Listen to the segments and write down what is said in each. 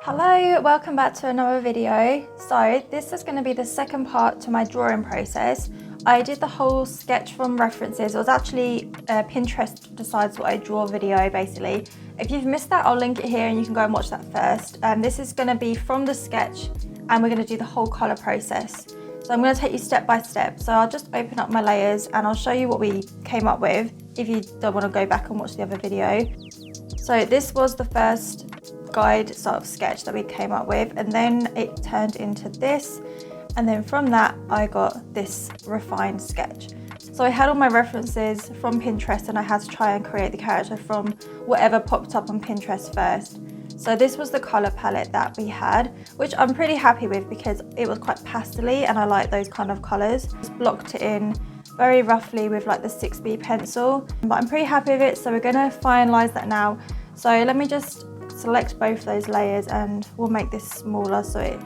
Hello, welcome back to another video. So this is going to be the second part to my drawing process. I did the whole sketch from references. It was actually Pinterest decides what I draw video basically. If you've missed that, I'll link it here and you can go and watch that first. This is going to be from the sketch and we're going to do the whole colour process. So I'm going to take you step by step. So I'll just open up my layers and I'll show you what we came up with if you don't want to go back and watch the other video. So this was the first guide sort of sketch that we came up with, and then it turned into this, and then from that I got this refined sketch. So I had all my references from Pinterest and I had to try and create the character from whatever popped up on Pinterest first. So this was the colour palette that we had, which I'm pretty happy with because it was quite pastel-y and I like those kind of colours. Just blocked it in very roughly with like the 6B pencil, but I'm pretty happy with it, so we're going to finalise that now. So let me just select both those layers and we'll make this smaller so it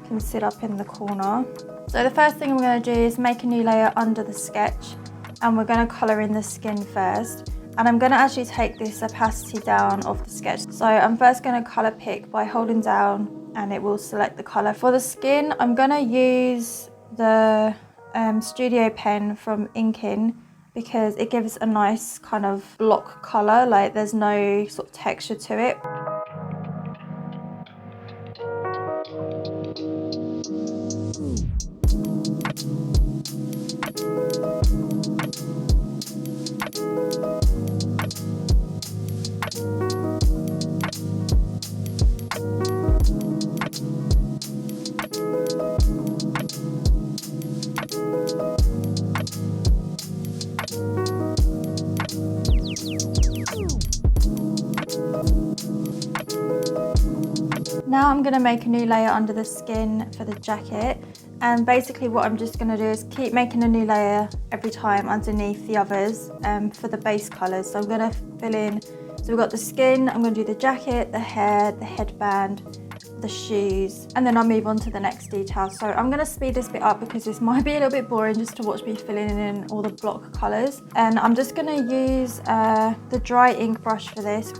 can sit up in the corner. So the first thing we're going to do is make a new layer under the sketch, and we're going to colour in the skin first. And I'm going to actually take this opacity down of the sketch. So I'm first going to colour pick by holding down and it will select the colour. For the skin, I'm going to use the studio pen from Inkin because it gives a nice kind of block colour, like there's no sort of texture to it. Now I'm going to make a new layer under the skin for the jacket, and basically what I'm just going to do is keep making a new layer every time underneath the others for the base colours. So I'm going to fill in, so we've got the skin, I'm going to do the jacket, the hair, the headband, the shoes, and then I'll move on to the next detail. So I'm going to speed this bit up because this might be a little bit boring just to watch me filling in all the block colours. And I'm just going to use the dry ink brush for this.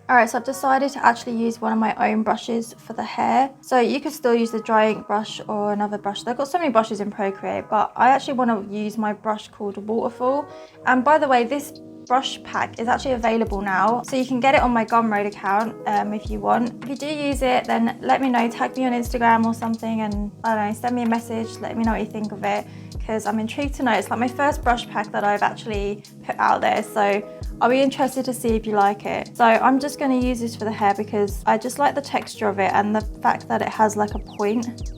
Alright, so I've decided to actually use one of my own brushes for the hair. So you could still use the dry ink brush or another brush. They've got so many brushes in Procreate, but I actually want to use my brush called Waterfall. And by the way, this brush pack is actually available now, so you can get it on my Gumroad account if you want. If you do use it, then let me know, tag me on Instagram or something, and I don't know, send me a message, let me know what you think of it, because I'm intrigued to know. It's like my first brush pack that I've actually put out there, so I'll be interested to see if you like it. So I'm just going to use this for the hair because I just like the texture of it and the fact that it has like a point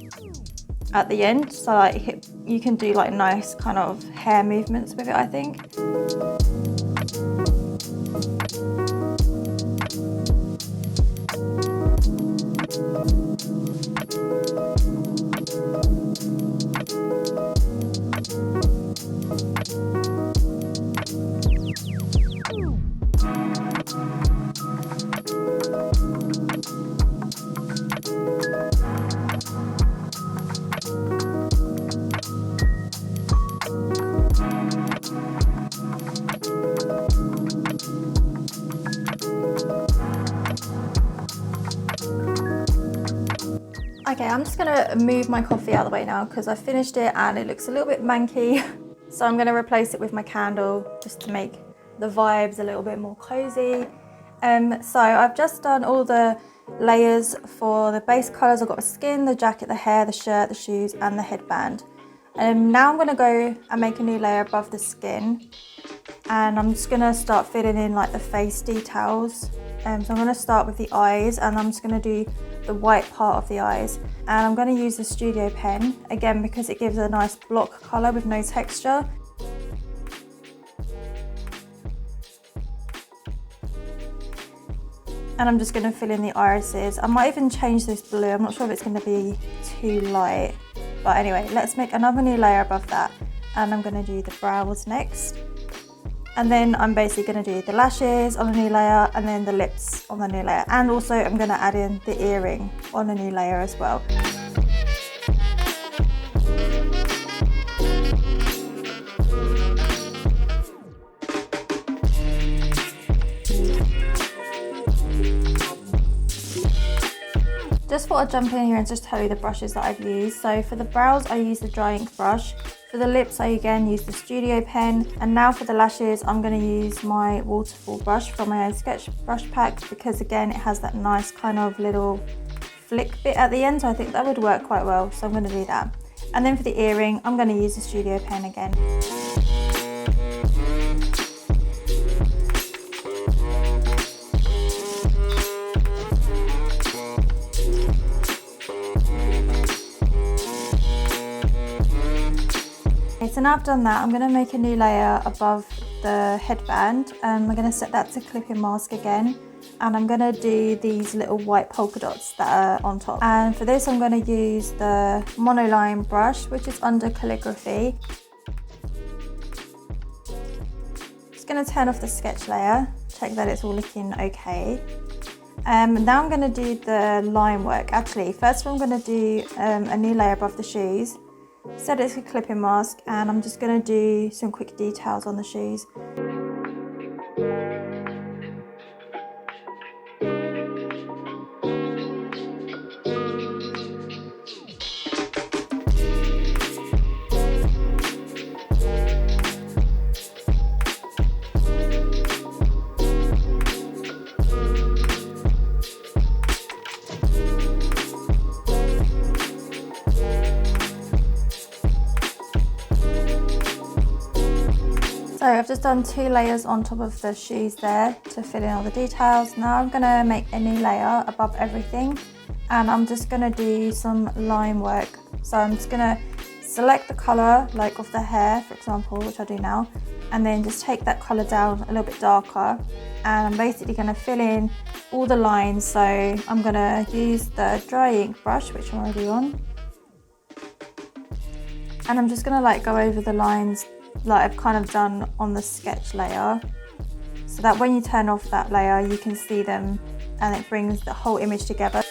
at the end, so like you can do like nice kind of hair movements with it, I think. Okay, I'm just gonna move my coffee out of the way now because I finished it and it looks a little bit manky. So I'm gonna replace it with my candle just to make the vibes a little bit more cozy. So I've just done all the layers for the base colours. I've got the skin, the jacket, the hair, the shirt, the shoes and the headband. Now I'm gonna go and make a new layer above the skin, and I'm just gonna start filling in like the face details. So I'm going to start with the eyes, and I'm just going to do the white part of the eyes, and I'm going to use the studio pen again because it gives a nice block colour with no texture. And I'm just going to fill in the irises. I might even change this blue, I'm not sure if it's going to be too light, but anyway, let's make another new layer above that. and I'm going to do the brows next. And then I'm basically going to do the lashes on a new layer and then the lips on the new layer. And also I'm going to add in the earring on a new layer as well. Just thought I'd jump in here and just tell you the brushes that I've used. So for the brows, I use the dry ink brush. For the lips, I again use the studio pen. And now for the lashes, I'm going to use my waterfall brush from my own sketch brush pack, because again, it has that nice kind of little flick bit at the end. So I think that would work quite well. So I'm going to do that. And then for the earring, I'm going to use the studio pen again. So now I've done that, I'm going to make a new layer above the headband, and I'm going to set that to clipping mask again, and I'm going to do these little white polka dots that are on top. And for this I'm going to use the monoline brush, which is under calligraphy. Just going to turn off the sketch layer, check that it's all looking okay. Now I'm going to do the line work. Actually, first I'm going to do a new layer above the shoes. Set it to clipping mask, and I'm just going to do some quick details on the shoes. So I've just done 2 layers on top of the shoes there to fill in all the details. Now I'm going to make a new layer above everything, and I'm just going to do some line work. So I'm just going to select the colour like of the hair, for example, which I do now, and then just take that colour down a little bit darker, and I'm basically going to fill in all the lines. So I'm going to use the dry ink brush, which I'm already on, and I'm just going to like go over the lines like I've kind of done on the sketch layer, so that when you turn off that layer you can see them and it brings the whole image together.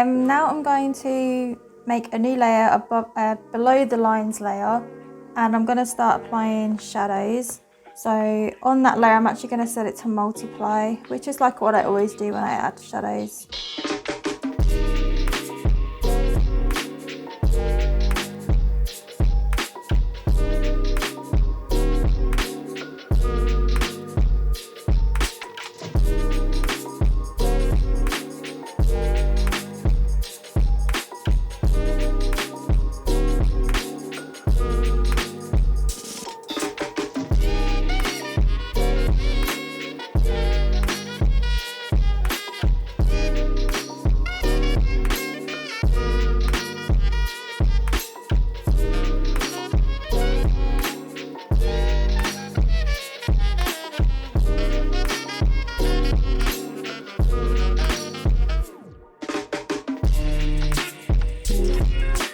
Now I'm going to make a new layer above, below the lines layer, and I'm going to start applying shadows. So on that layer I'm actually going to set it to multiply, which is like what I always do when I add shadows.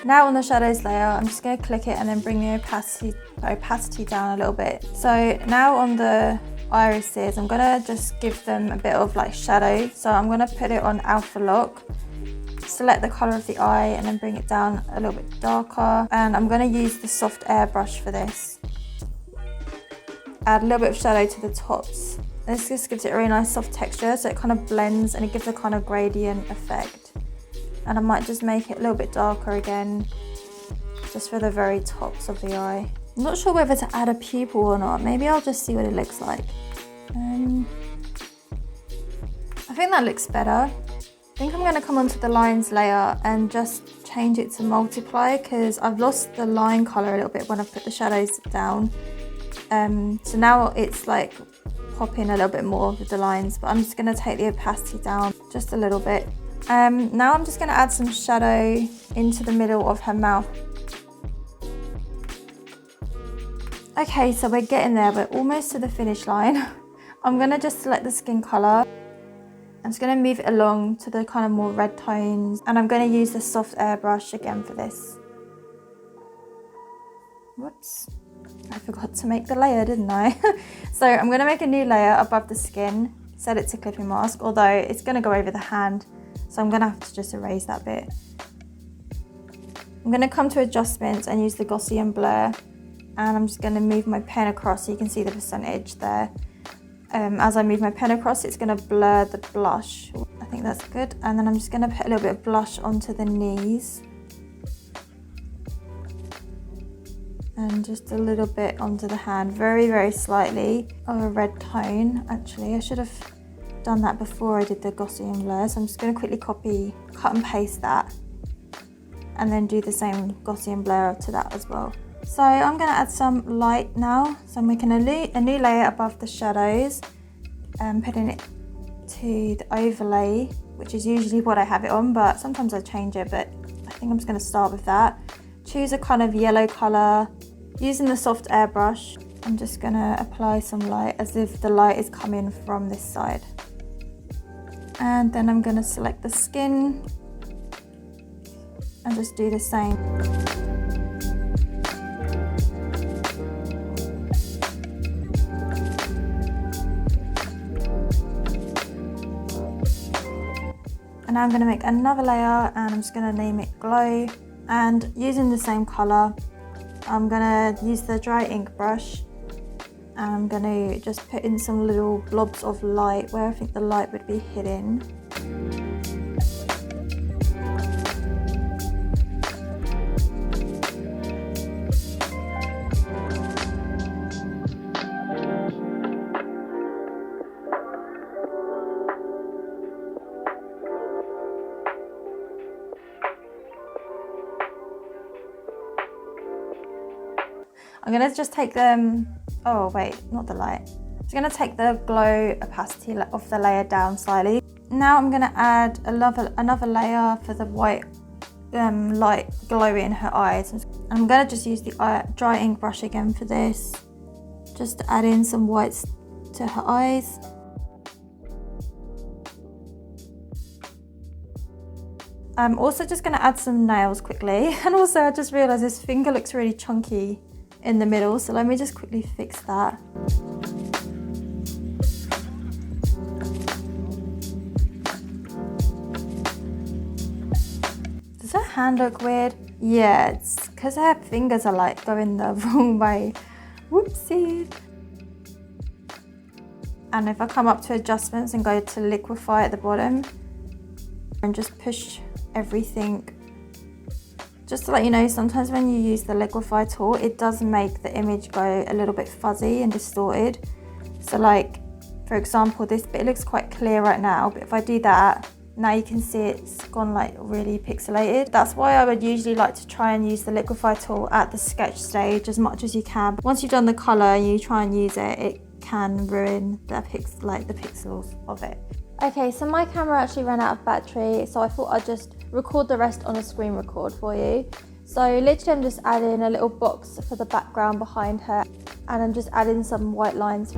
Now on the shadows layer, I'm just going to click it and then bring the opacity down a little bit. So now on the irises, I'm going to just give them a bit of like shadow. So I'm going to put it on alpha lock, select the colour of the eye and then bring it down a little bit darker. And I'm going to use the soft airbrush for this. Add a little bit of shadow to the tops. This just gives it a really nice soft texture, so it kind of blends and it gives a kind of gradient effect. And I might just make it a little bit darker again, just for the very tops of the eye. I'm not sure whether to add a pupil or not. Maybe I'll just see what it looks like. I think that looks better. I think I'm going to come onto the lines layer and just change it to multiply, because I've lost the line colour a little bit when I've put the shadows down. So now it's like popping a little bit more with the lines, but I'm just going to take the opacity down just a little bit. Now I'm just going to add some shadow into the middle of her mouth. Okay, so we're getting there, we're almost to the finish line. I'm going to just select the skin colour. I'm just going to move it along to the kind of more red tones, and I'm going to use the soft airbrush again for this. Whoops. I forgot to make the layer, didn't I? So I'm going to make a new layer above the skin, set it to clipping mask, although it's going to go over the hand, so I'm going to have to just erase that bit. I'm going to come to adjustments and use the Gaussian blur, and I'm just going to move my pen across so you can see the percentage there. As I move my pen across, it's going to blur the blush. I think that's good. And then I'm just going to put a little bit of blush onto the knees. And just a little bit onto the hand, very, very slightly of a red tone. Actually, I should have done that before I did the Gaussian blur. So I'm just going to quickly copy, cut and paste that. And then do the same Gaussian blur to that as well. So I'm going to add some light now. So I'm making a new layer above the shadows and putting it to the overlay, which is usually what I have it on, but sometimes I change it, but I think I'm just going to start with that. Choose a kind of yellow colour. Using the soft airbrush, I'm just going to apply some light as if the light is coming from this side. And then I'm going to select the skin and just do the same. And now I'm going to make another layer, and I'm just going to name it Glow. And using the same colour, I'm going to use the dry ink brush, and I'm going to just put in some little blobs of light where I think the light would be hidden. I'm going to just take them, oh wait, not the light. I'm just going to take the glow opacity of the layer down slightly. Now I'm going to add another layer for the white light glow in her eyes. And I'm going to just use the dry ink brush again for this, just to add in some whites to her eyes. I'm also just going to add some nails quickly, and also I just realised this finger looks really chunky in the middle, so let me just quickly fix that. Does her hand look weird? Yeah, it's because her fingers are like going the wrong way. Whoopsie. And if I come up to adjustments and go to liquefy at the bottom and just push everything. Just to let you know, sometimes when you use the liquefy tool, it does make the image go a little bit fuzzy and distorted. So like, for example, this bit looks quite clear right now, but if I do that, now you can see it's gone like really pixelated. That's why I would usually like to try and use the liquefy tool at the sketch stage as much as you can. But once you've done the color and you try and use it, it can ruin the pixels of it. Okay, so my camera actually ran out of battery, so I thought I'd just record the rest on a screen record for you. So literally I'm just adding a little box for the background behind her, and I'm just adding some white lines.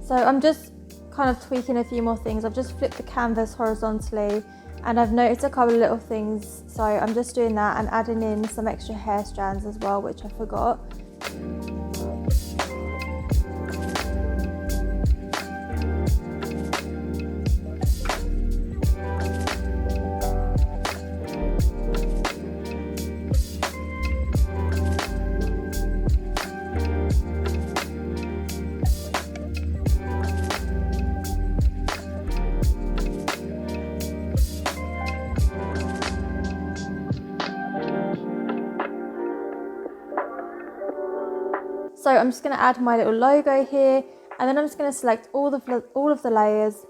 So I'm just kind of tweaking a few more things. I've just flipped the canvas horizontally, and I've noticed a couple of little things, so I'm just doing that and adding in some extra hair strands as well, which I forgot. I'm just going to add my little logo here, and then I'm just going to select all of the layers,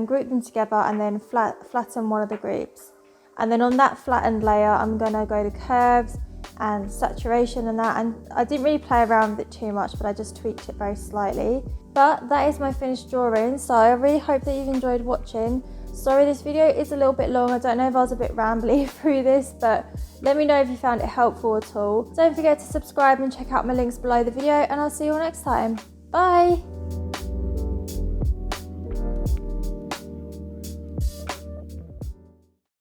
group them together, and then flatten one of the groups. And then on that flattened layer, I'm going to go to curves and saturation and that, and I didn't really play around with it too much, but I just tweaked it very slightly. But that is my finished drawing, so I really hope that you've enjoyed watching. Sorry this video is a little bit long, I don't know if I was a bit rambly through this, but let me know if you found it helpful at all. Don't forget to subscribe and check out my links below the video, and I'll see you all next time. Bye!